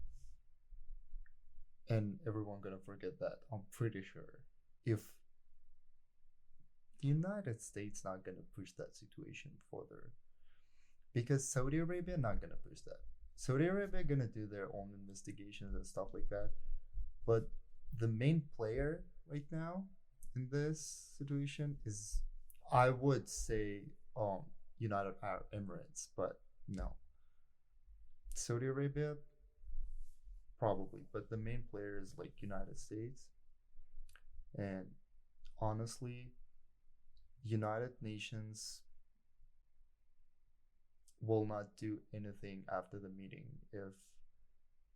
and everyone gonna forget that. I'm pretty sure if the United States not gonna push that situation further, because Saudi Arabia not gonna push that. Saudi Arabia gonna do their own investigations and stuff like that, but the main player right now in this situation is, I would say, United Arab Emirates, but no. Saudi Arabia, probably, but the main player is United States. And honestly, United Nations will not do anything after the meeting if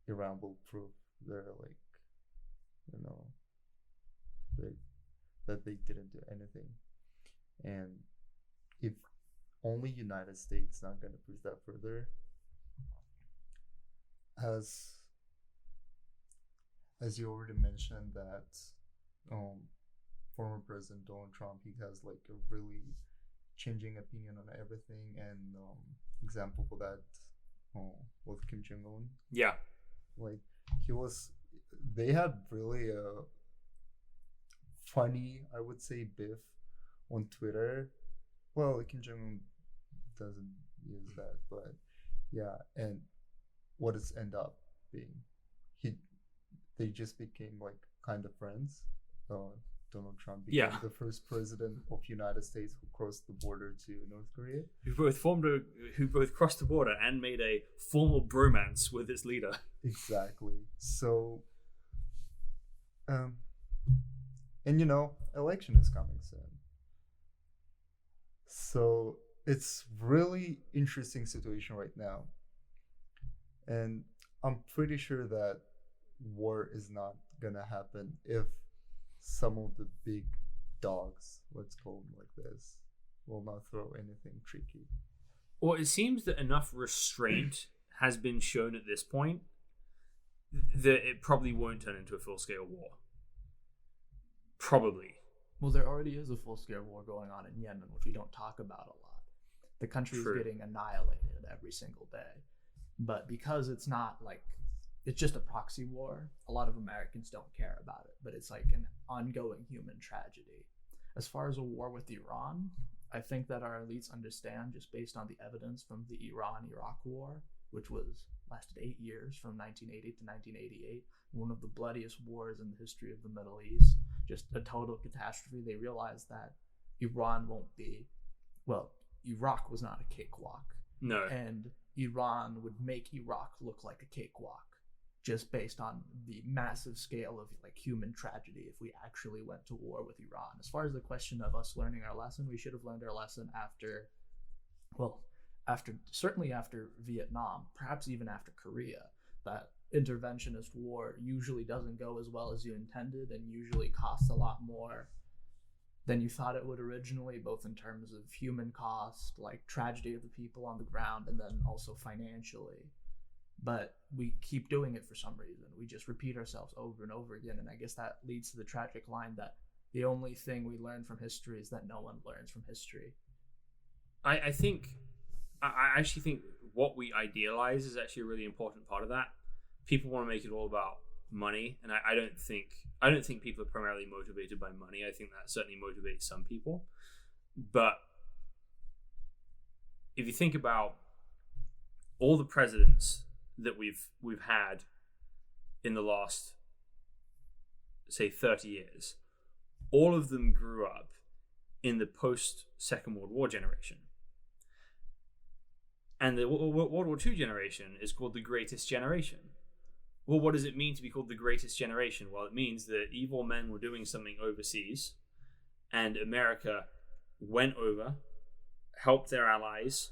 Iran will prove they're that they didn't do anything. And if only United States not gonna push that further, as you already mentioned that former President Donald Trump, he has like a really changing opinion on everything, and example for that with Kim Jong-un. Yeah. Like they had really a funny, I would say, beef on Twitter. Well, Kim Jong-un doesn't use that, but yeah, and what it's end up being, they just became like kind of friends. Donald Trump became the first president of United States who crossed the border to North Korea. Who both crossed the border and made a formal bromance with its leader. Exactly. So, and election is coming soon. So it's really interesting situation right now. And I'm pretty sure that war is not gonna happen if some of the big dogs, let's call them like this, will not throw anything tricky. Well, it seems that enough restraint has been shown at this point that it probably won't turn into a full-scale war. Probably. Well, there already is a full-scale war going on in Yemen, which we don't talk about a lot. The country is getting annihilated every single day. But because it's not like, it's just a proxy war, a lot of Americans don't care about it, but it's like an ongoing human tragedy. As far as a war with Iran, I think that our elites understand, just based on the evidence from the Iran-Iraq war, which lasted 8 years from 1980 to 1988, one of the bloodiest wars in the history of the Middle East, just a total catastrophe. They realized that Iraq was not a cakewalk. No. And Iran would make Iraq look like a cakewalk, just based on the massive scale of like human tragedy if we actually went to war with Iran. As far as the question of us learning our lesson, we should have learned our lesson certainly after Vietnam, perhaps even after Korea. That interventionist war usually doesn't go as well as you intended and usually costs a lot more than you thought it would originally, both in terms of human cost, like tragedy of the people on the ground, and then also financially. But we keep doing it for some reason. We just repeat ourselves over and over again. And I guess that leads to the tragic line that the only thing we learn from history is that no one learns from history. I actually think what we idealize is actually a really important part of that. People want to make it all about money, and I don't think people are primarily motivated by money. I think that certainly motivates some people. But if you think about all the presidents that we've had in the last, say, 30 years, all of them grew up in the post-Second World War generation. And the World War II generation is called the Greatest Generation. Well, what does it mean to be called the Greatest Generation? Well, it means that evil men were doing something overseas, and America went over, helped their allies,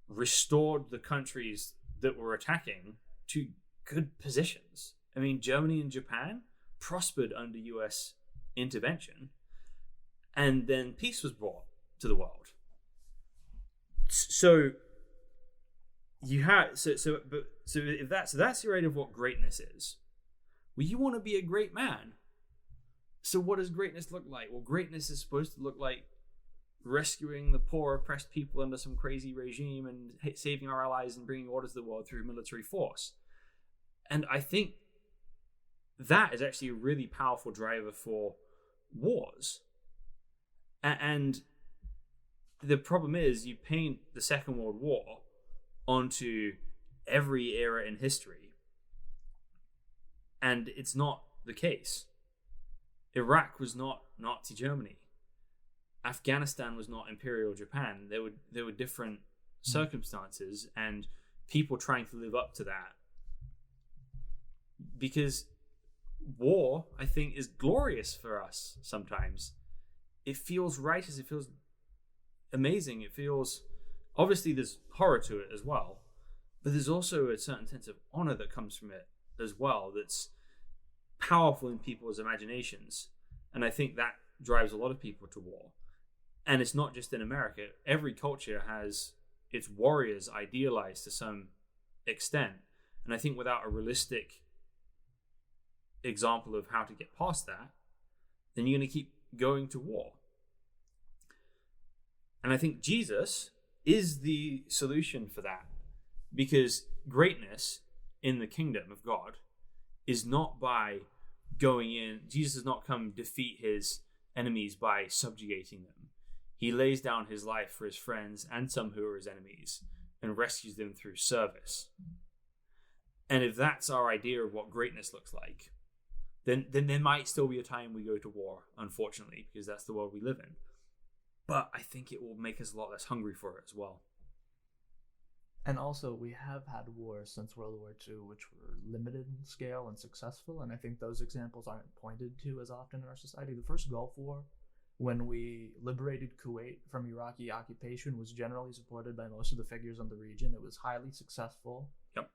restored the countries that were attacking to good positions. I mean, Germany and Japan prospered under US intervention, and then peace was brought to the world. So you have so that's your idea of what greatness is. Well, you want to be a great man. So what does greatness look like? Well, greatness is supposed to look like rescuing the poor, oppressed people under some crazy regime and saving our allies and bringing order to the world through military force. And I think that is actually a really powerful driver for wars. And the problem is you paint the Second World War onto every era in history, and it's not the case. Iraq was not Nazi Germany. Afghanistan was not Imperial Japan. There were different circumstances and people trying to live up to that. Because war, I think, is glorious for us sometimes. It feels righteous. It feels amazing. It feels... Obviously, there's horror to it as well, but there's also a certain sense of honor that comes from it as well that's powerful in people's imaginations. And I think that drives a lot of people to war. And it's not just in America. Every culture has its warriors idealized to some extent. And I think without a realistic example of how to get past that, then you're going to keep going to war. And I think Jesus is the solution for that, because greatness in the kingdom of God is not by going in. Jesus does not come defeat his enemies by subjugating them. He lays down his life for his friends and some who are his enemies and rescues them through service. And if that's our idea of what greatness looks like, then there might still be a time we go to war, unfortunately, because that's the world we live in. But I think it will make us a lot less hungry for it as well. And also, we have had wars since World War II, which were limited in scale and successful, and I think those examples aren't pointed to as often in our society. The first Gulf War, when we liberated Kuwait from Iraqi occupation, was generally supported by most of the figures in the region. It was highly successful. Yep.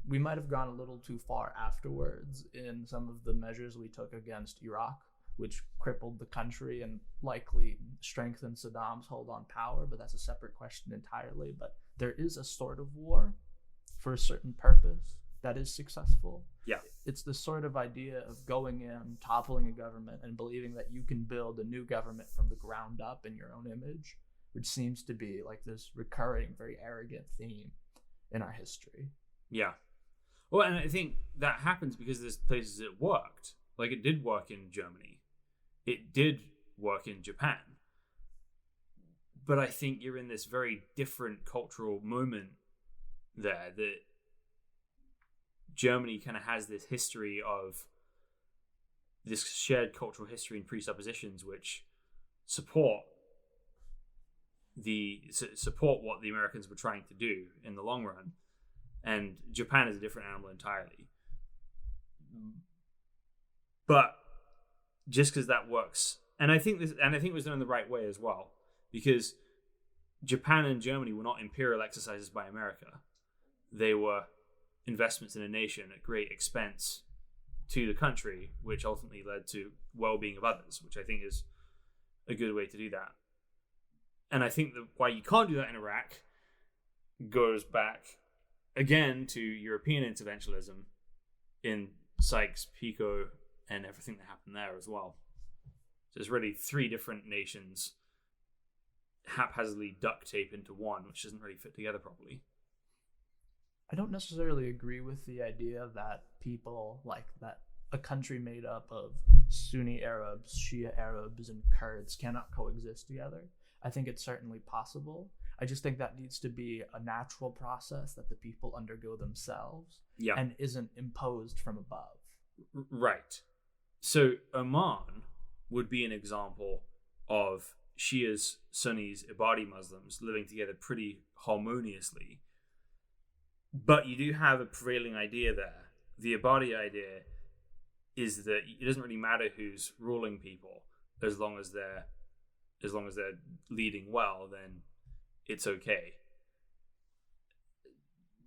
We might have gone a little too far afterwards in some of the measures we took against Iraq, which crippled the country and likely strengthened Saddam's hold on power, but that's a separate question entirely. But there is a sort of war for a certain purpose that is successful. Yeah. It's the sort of idea of going in, toppling a government, and believing that you can build a new government from the ground up in your own image, which seems to be like this recurring, very arrogant theme in our history. Yeah. Well, and I think that happens because there's places it worked. Like, it did work in Germany. It did work in Japan. But I think you're in this very different cultural moment there, that Germany kind of has this history of this shared cultural history and presuppositions which support what the Americans were trying to do in the long run. And Japan is a different animal entirely. But just because that works, and I think it was done in the right way as well, because Japan and Germany were not imperial exercises by America. They were investments in a nation at great expense to the country, which ultimately led to well-being of others, which I think is a good way to do that. And I think that why you can't do that in Iraq goes back again to European interventionism in Sykes-Picot and everything that happened there as well. So there's really three different nations haphazardly duct tape into one, which doesn't really fit together properly. I don't necessarily agree with the idea that people like that a country made up of Sunni Arabs, Shia Arabs, and Kurds cannot coexist together. I think it's certainly possible. I just think that needs to be a natural process that the people undergo themselves, and isn't imposed from above. Right. So Oman would be an example of Shias, Sunnis, Ibadi Muslims living together pretty harmoniously. But you do have a prevailing idea there. The Ibadi idea is that it doesn't really matter who's ruling people, as long as they're leading well, then it's okay.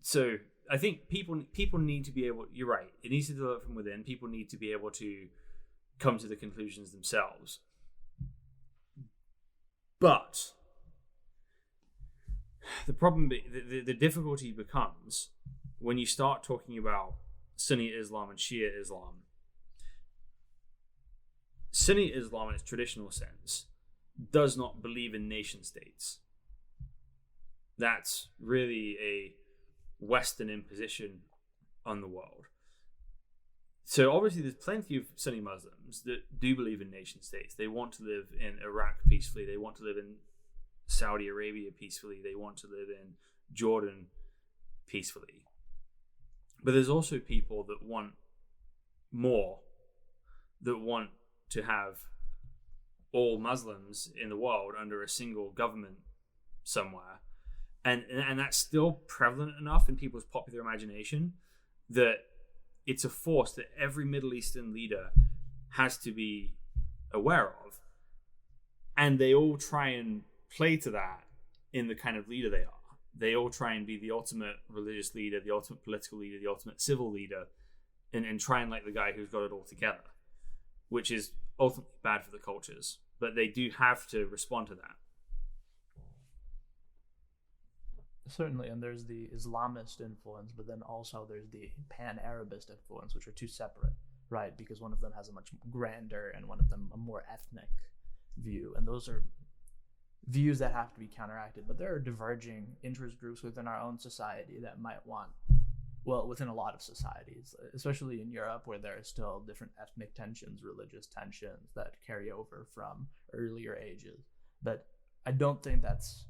So I think people need to be able. You're right. It needs to develop from within. People need to be able to come to the conclusions themselves. But the problem, the difficulty becomes when you start talking about Sunni Islam and Shia Islam. Sunni Islam, in its traditional sense, does not believe in nation states. That's really a Western imposition on the world. So obviously there's plenty of Sunni Muslims that do believe in nation states. They want to live in Iraq peacefully. They want to live in Saudi Arabia peacefully. They want to live in Jordan peacefully. But there's also people that want more, that want to have all Muslims in the world under a single government somewhere. And that's still prevalent enough in people's popular imagination that it's a force that every Middle Eastern leader has to be aware of. And they all try and play to that in the kind of leader they are. They all try and be the ultimate religious leader, the ultimate political leader, the ultimate civil leader, and try and like the guy who's got it all together, which is ultimately bad for the cultures. But they do have to respond to that. Certainly, and there's the Islamist influence, but then also there's the Pan-Arabist influence, which are two separate, right? Because one of them has a much grander and one of them a more ethnic view, and those are views that have to be counteracted. But there are diverging interest groups within our own society that might want, well, within a lot of societies, especially in Europe, where there are still different ethnic tensions, religious tensions that carry over from earlier ages. But I don't think that's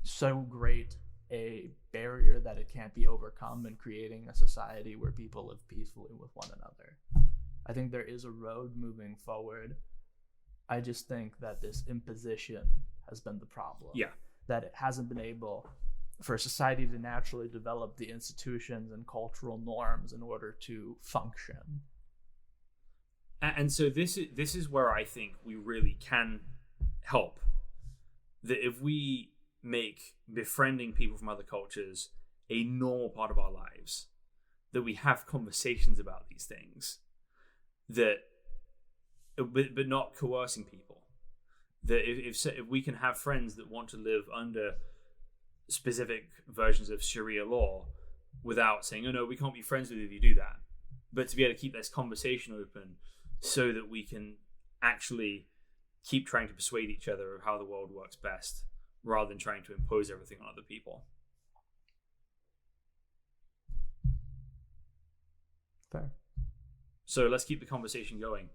so great a barrier that it can't be overcome in creating a society where people live peacefully with one another. I think there is a road moving forward. I just think that this imposition has been the problem. Yeah. That it hasn't been able for society to naturally develop the institutions and cultural norms in order to function. And so this is where I think we really can help. That if we make befriending people from other cultures a normal part of our lives, that we have conversations about these things, that but not coercing people, that if we can have friends that want to live under specific versions of Sharia law without saying, oh no, we can't be friends with you if you do that, but to be able to keep this conversation open so that we can actually keep trying to persuade each other of how the world works best, rather than trying to impose everything on other people. Fair. So let's keep the conversation going.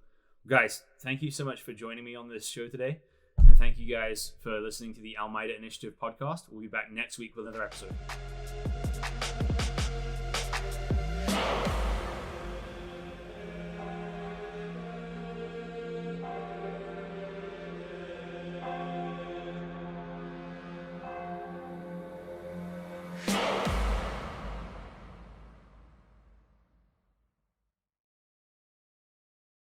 Guys, thank you so much for joining me on this show today. And thank you guys for listening to the Al Maida Initiative podcast. We'll be back next week with another episode.